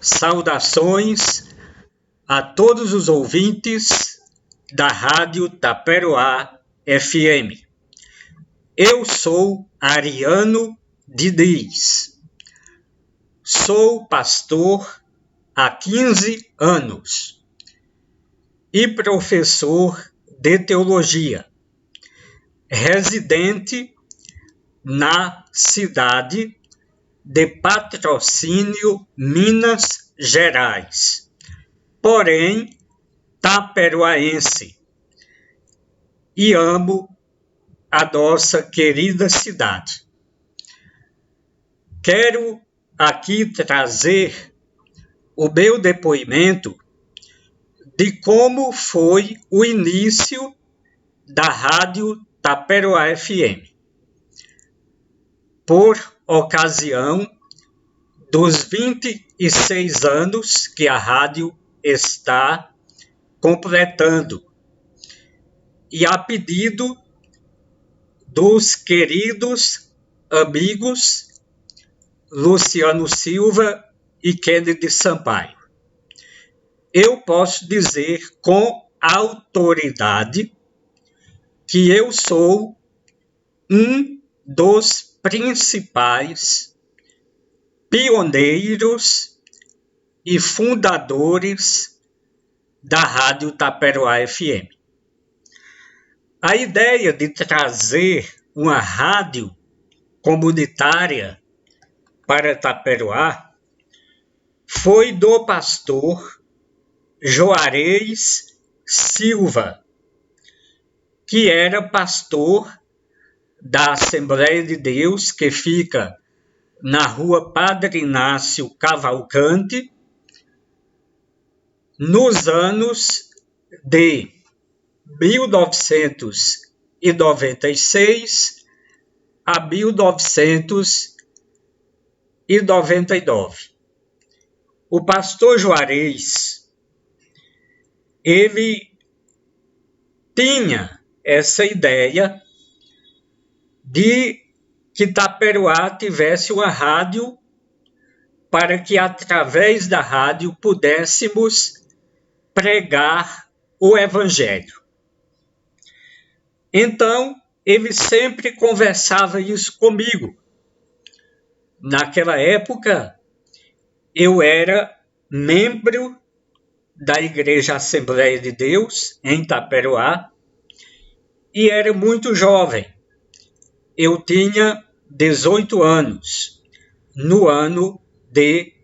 Saudações a todos os ouvintes da Rádio Taperoá FM. Eu sou Ariano Diniz. Sou pastor há 15 anos e professor de teologia, residente na cidade de Patrocínio, Minas Gerais, porém taperoaense, e amo a nossa querida cidade. Quero aqui trazer o meu depoimento de como foi o início da Rádio Taperoá FM, por ocasião dos 26 anos que a rádio está completando, e a pedido dos queridos amigos Luciano Silva e Kennedy Sampaio. Eu posso dizer com autoridade que eu sou um dos principais pioneiros e fundadores da Rádio Taperoá FM. A ideia de trazer uma rádio comunitária para Taperoá foi do pastor Juarez Silva, que era pastor da Assembleia de Deus, que fica na rua Padre Inácio Cavalcante, nos anos de 1996 a 1999. O pastor Juarez, ele tinha essa ideia de que Taperoá tivesse uma rádio para que, através da rádio, pudéssemos pregar o Evangelho. Então, ele sempre conversava isso comigo. Naquela época, eu era membro da Igreja Assembleia de Deus, em Taperoá, e era muito jovem. Eu tinha 18 anos, no ano de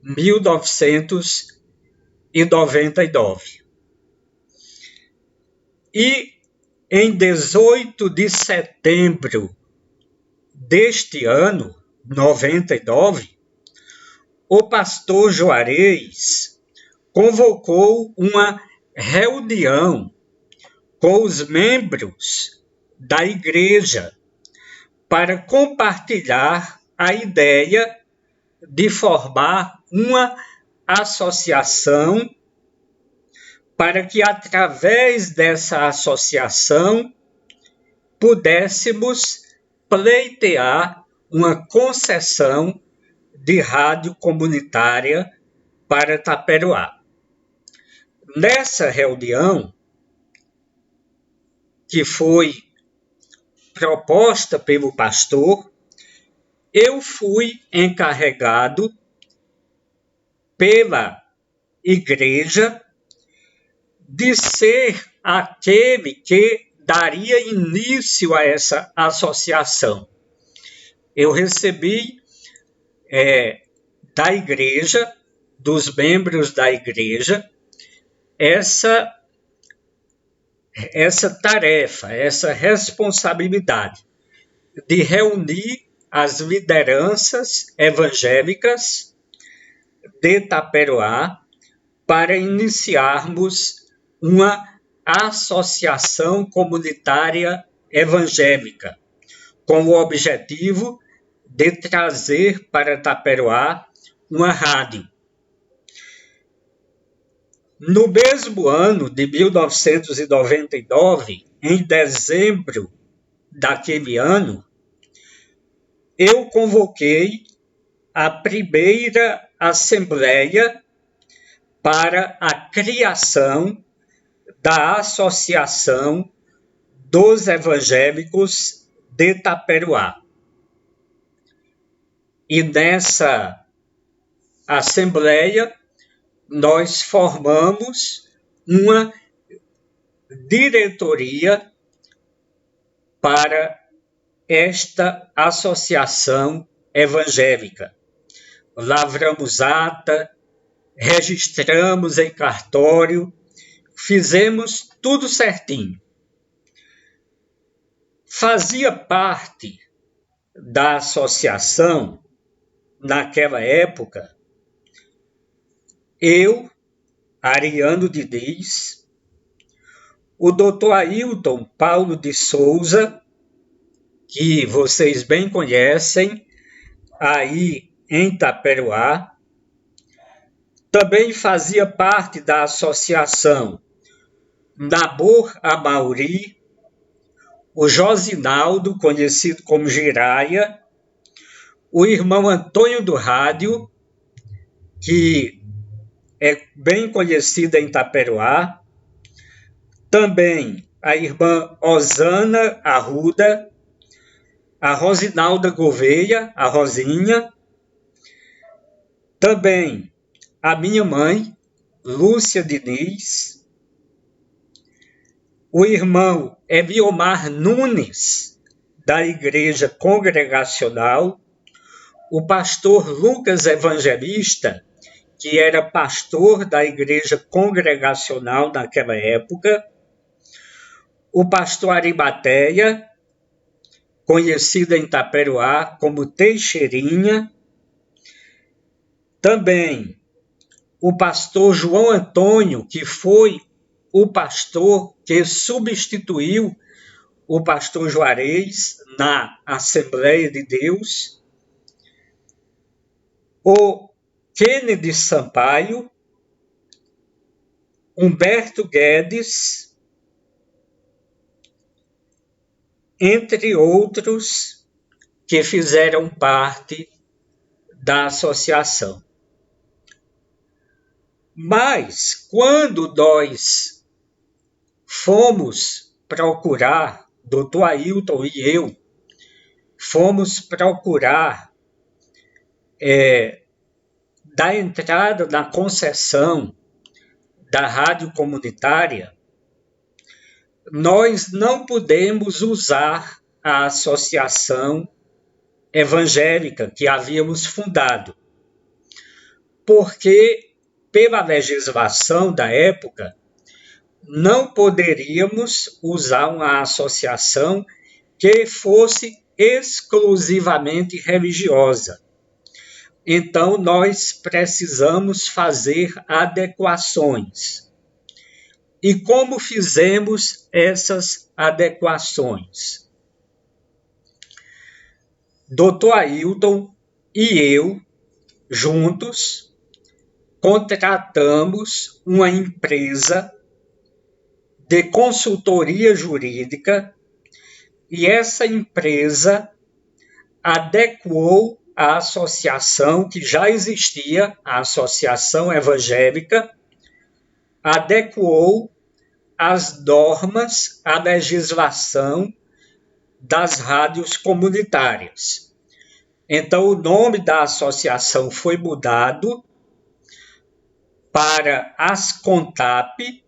1999. E em 18 de setembro deste ano, 99, o pastor Juarez convocou uma reunião com os membros da igreja para compartilhar a ideia de formar uma associação para que, através dessa associação, pudéssemos pleitear uma concessão de rádio comunitária para Taperoá. Nessa reunião, que foi proposta pelo pastor, eu fui encarregado pela igreja de ser aquele que daria início a essa associação. Eu recebi da igreja, dos membros da igreja, essa tarefa, essa responsabilidade de reunir as lideranças evangélicas de Taperoá para iniciarmos uma associação comunitária evangélica, com o objetivo de trazer para Taperoá uma rádio. No mesmo ano de 1999, em dezembro daquele ano, eu convoquei a primeira assembleia para a criação da Associação dos Evangélicos de Taperoá. E nessa assembleia nós formamos uma diretoria para esta associação evangélica. Lavramos ata, registramos em cartório, fizemos tudo certinho. Fazia parte da associação, naquela época, eu, Ariano Diniz, o doutor Ailton Paulo de Souza, que vocês bem conhecem, aí em Taperoá. Também fazia parte da associação Nabor Amauri, o Josinaldo, conhecido como Giraia, o irmão Antônio do Rádio, que é bem conhecida em Taperoá, também a irmã Osana Arruda, a Rosinalda Gouveia, a Rosinha, também a minha mãe, Lúcia Diniz, o irmão Eliomar Nunes, da Igreja Congregacional, o pastor Lucas Evangelista, que era pastor da Igreja Congregacional naquela época, o pastor Arimateia, conhecido em Taperoá como Teixeirinha, também o pastor João Antônio, que foi o pastor que substituiu o pastor Juarez na Assembleia de Deus, o Kennedy Sampaio, Humberto Guedes, entre outros que fizeram parte da associação. Mas, quando nós fomos procurar, doutor Ailton e eu, fomos procurar dar entrada na concessão da rádio comunitária, nós não podemos usar a associação evangélica que havíamos fundado, porque pela legislação da época, não poderíamos usar uma associação que fosse exclusivamente religiosa. Então, nós precisamos fazer adequações. E como fizemos essas adequações? Dr. Ailton e eu, juntos, contratamos uma empresa de consultoria jurídica e essa empresa adequou a associação que já existia, a Associação Evangélica, adequou as normas, a legislação das rádios comunitárias. Então, o nome da associação foi mudado para ASCONTAP,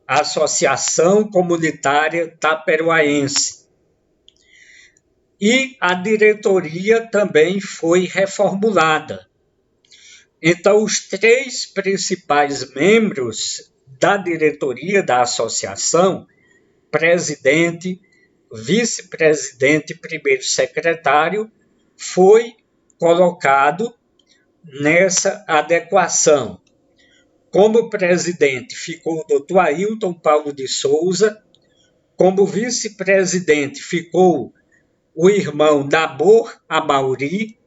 Associação Comunitária Taperoaense. E a diretoria também foi reformulada. Então, os 3 principais membros da diretoria da associação, presidente, vice-presidente e primeiro secretário, foi colocado nessa adequação. Como presidente ficou o doutor Ailton Paulo de Souza, como vice-presidente ficou o irmão Nabor Amauri,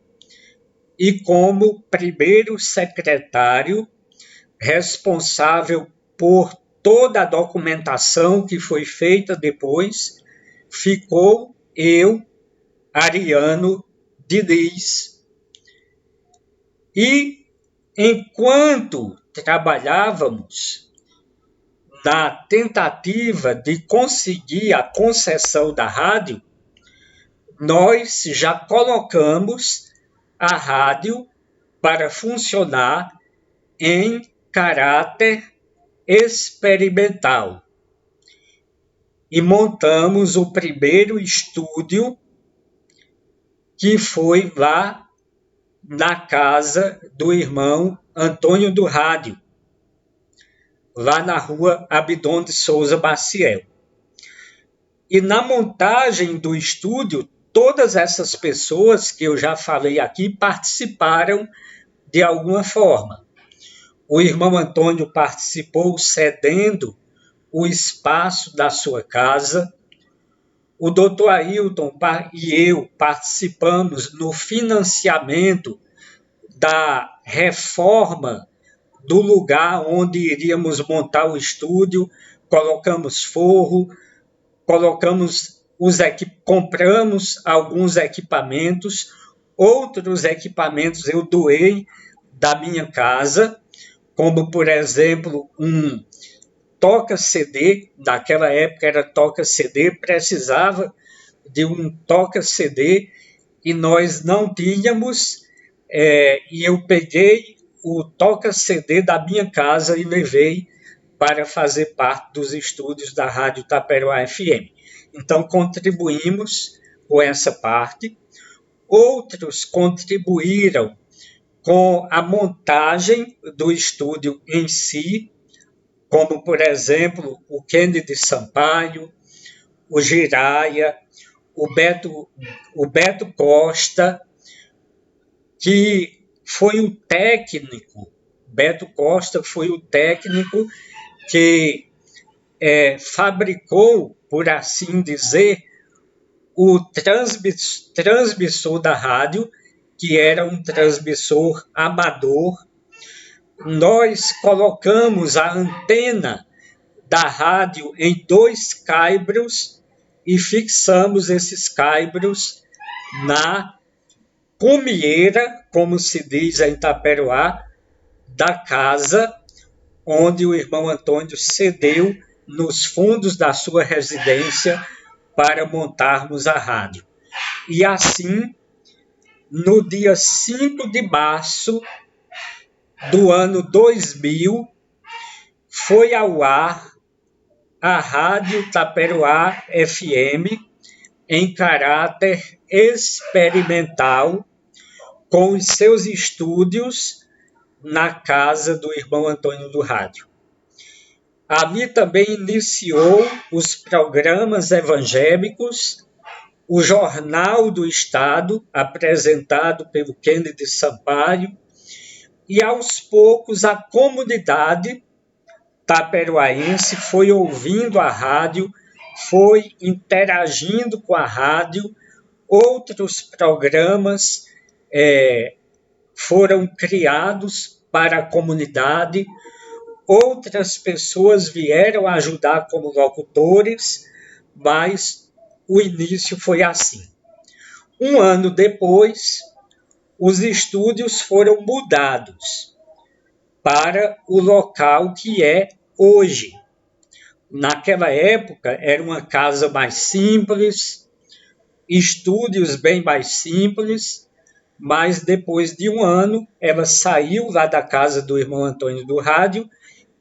e como primeiro secretário, responsável por toda a documentação que foi feita depois, ficou eu, Ariano Diniz. E Enquanto trabalhávamos na tentativa de conseguir a concessão da rádio, nós já colocamos a rádio para funcionar em caráter experimental e montamos o primeiro estúdio, que foi lá na casa do irmão Antônio do Rádio, lá na rua Abdon de Souza Maciel. E na montagem do estúdio, todas essas pessoas que eu já falei aqui participaram de alguma forma. O irmão Antônio participou cedendo o espaço da sua casa. O doutor Ailton e eu participamos no financiamento da reforma do lugar onde iríamos montar o estúdio, colocamos forro, compramos alguns equipamentos, outros equipamentos eu doei da minha casa, como, por exemplo, um toca-CD, naquela época era toca-CD, precisava de um toca-CD e nós não tínhamos, e eu peguei o toca-CD da minha casa e levei para fazer parte dos estúdios da Rádio Taperoá FM. Então, contribuímos com essa parte. Outros contribuíram com a montagem do estúdio em si, como, por exemplo, o Kennedy Sampaio, o Giraia, o Beto Costa, que foi o técnico, Beto Costa foi o técnico que fabricou, por assim dizer, o transmissor da rádio, que era um transmissor amador. Nós colocamos a antena da rádio em 2 caibros e fixamos esses caibros na cumieira, como se diz em Taperoá, da casa onde o irmão Antônio cedeu nos fundos da sua residência para montarmos a rádio. E assim, no dia 5 de março do ano 2000, foi ao ar a Rádio Taperoá FM em caráter experimental, com os seus estúdios na casa do irmão Antônio do Rádio. Ali também iniciou os programas evangélicos, o Jornal do Estado, apresentado pelo Kennedy Sampaio, e aos poucos a comunidade taperoaense foi ouvindo a rádio, foi interagindo com a rádio, outros programas foram criados para a comunidade, outras pessoas vieram ajudar como locutores, mas o início foi assim. Um ano depois, os estúdios foram mudados para o local que é hoje. Naquela época, era uma casa mais simples, estúdios bem mais simples, mas depois de um ano, ela saiu lá da casa do irmão Antônio do Rádio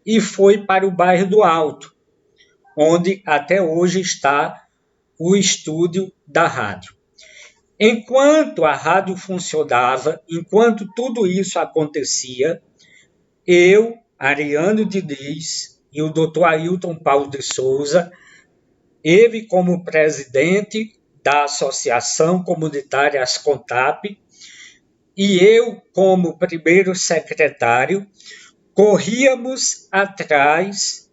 e foi para o bairro do Alto, onde até hoje está o estúdio da rádio. Enquanto a rádio funcionava, enquanto tudo isso acontecia, eu, Ariano Diniz e o Dr. Ailton Paulo de Souza, ele como presidente da Associação Comunitária Ascontap e eu como primeiro secretário, corríamos atrás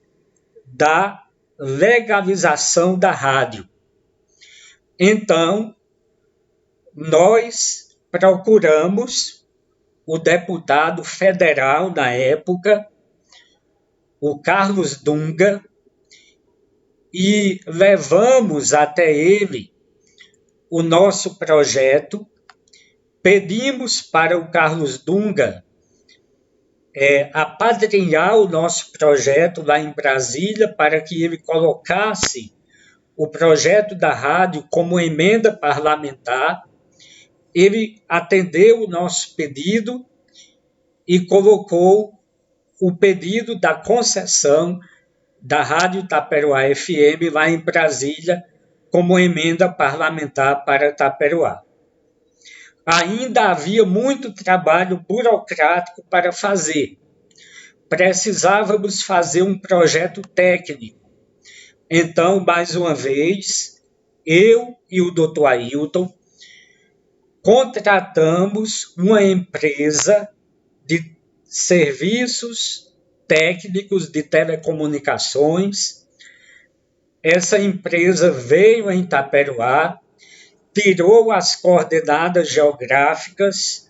da legalização da rádio. Então, nós procuramos o deputado federal na época, o Carlos Dunga, e levamos até ele o nosso projeto, pedimos para o Carlos Dunga apadrinhar o nosso projeto lá em Brasília para que ele colocasse o projeto da rádio como emenda parlamentar. Ele atendeu o nosso pedido e colocou o pedido da concessão da Rádio Taperoá FM lá em Brasília como emenda parlamentar para Taperoá. Ainda havia muito trabalho burocrático para fazer. Precisávamos fazer um projeto técnico. Então, mais uma vez, eu e o Dr. Ailton contratamos uma empresa de serviços técnicos de telecomunicações. Essa empresa veio em Taperoá, tirou as coordenadas geográficas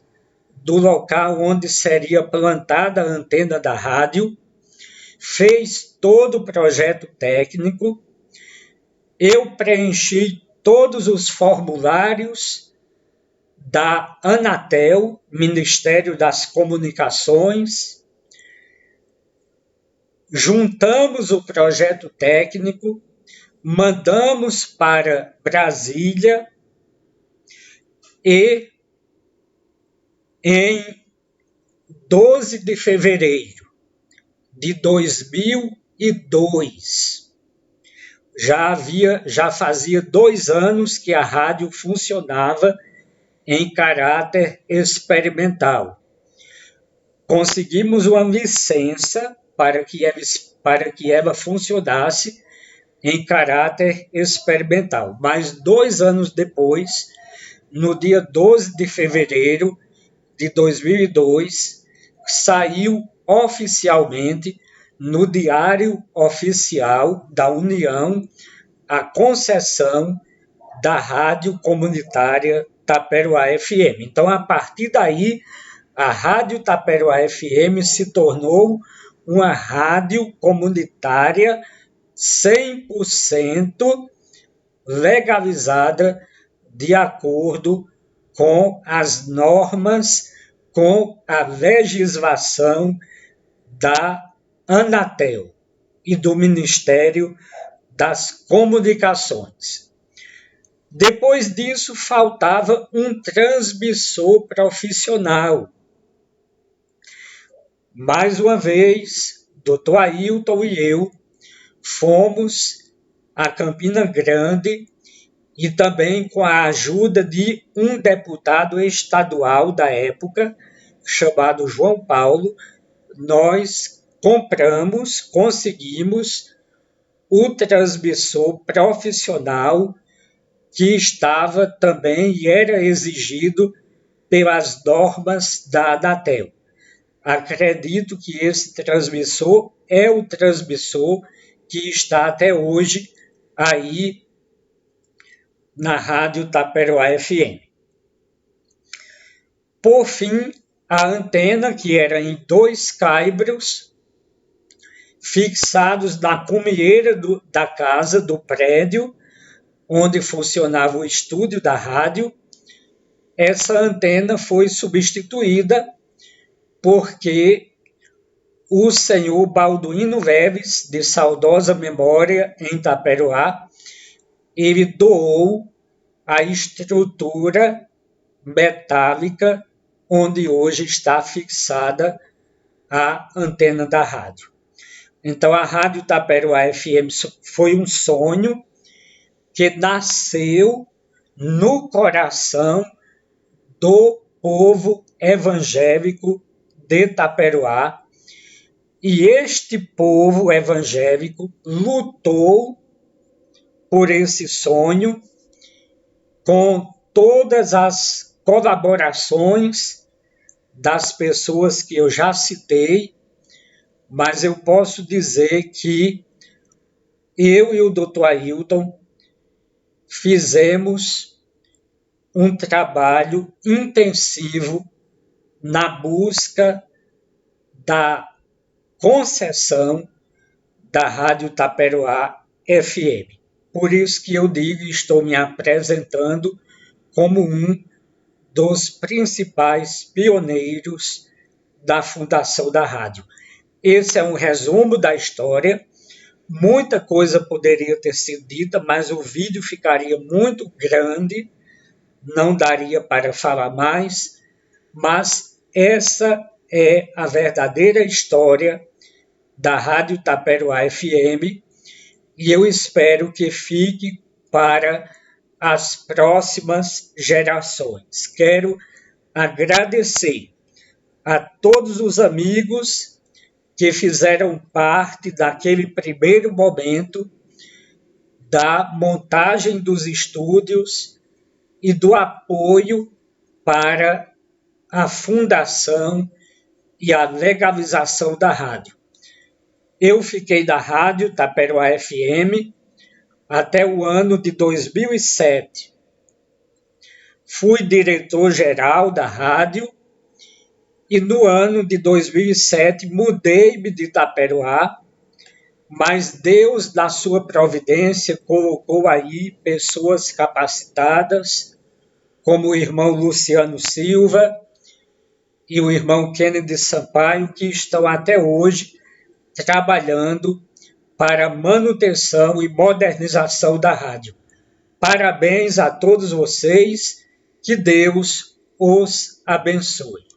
do local onde seria plantada a antena da rádio, fez todo o projeto técnico, eu preenchi todos os formulários da Anatel, Ministério das Comunicações, juntamos o projeto técnico, mandamos para Brasília e em 12 de fevereiro de 2002, já fazia 2 anos que a rádio funcionava em caráter experimental. Conseguimos uma licença para que ela funcionasse em caráter experimental. Mas 2 anos depois, no dia 12 de fevereiro de 2002, saiu oficialmente no Diário Oficial da União a concessão da Rádio Comunitária Taperoá FM. Então, a partir daí, a Rádio Taperoá FM se tornou uma rádio comunitária 100% legalizada de acordo com as normas, com a legislação da Anatel e do Ministério das Comunicações. Depois disso, faltava um transmissor profissional. Mais uma vez, Dr. Ailton e eu fomos a Campina Grande e também com a ajuda de um deputado estadual da época, chamado João Paulo, nós conseguimos o transmissor profissional que estava também e era exigido pelas normas da Anatel. Acredito que esse transmissor é o transmissor que está até hoje aí na Rádio Taperoá FM. Por fim, a antena, que era em 2 caibros, fixados na cumieira da casa, do prédio, onde funcionava o estúdio da rádio, essa antena foi substituída porque o senhor Balduino Leves, de saudosa memória em Taperoá, ele doou a estrutura metálica onde hoje está fixada a antena da rádio. Então, a Rádio Taperoá FM foi um sonho que nasceu no coração do povo evangélico de Taperoá, e este povo evangélico lutou por esse sonho com todas as colaborações das pessoas que eu já citei, mas eu posso dizer que eu e o Dr. Ailton fizemos um trabalho intensivo na busca da concessão da Rádio Taperoá FM. Por isso que eu digo e estou me apresentando como um dos principais pioneiros da fundação da rádio. Esse é um resumo da história. Muita coisa poderia ter sido dita, mas o vídeo ficaria muito grande, não daria para falar mais, mas essa é a verdadeira história da Rádio Taperoá FM e eu espero que fique para as próximas gerações. Quero agradecer a todos os amigos que fizeram parte daquele primeiro momento da montagem dos estúdios e do apoio para a fundação e a legalização da rádio. Eu fiquei da Rádio Taperoá FM até o ano de 2007. Fui diretor-geral da rádio e no ano de 2007 mudei-me de Taperoá, mas Deus, na sua providência, colocou aí pessoas capacitadas, como o irmão Luciano Silva e o irmão Kennedy Sampaio, que estão até hoje trabalhando para a manutenção e modernização da rádio. Parabéns a todos vocês, que Deus os abençoe.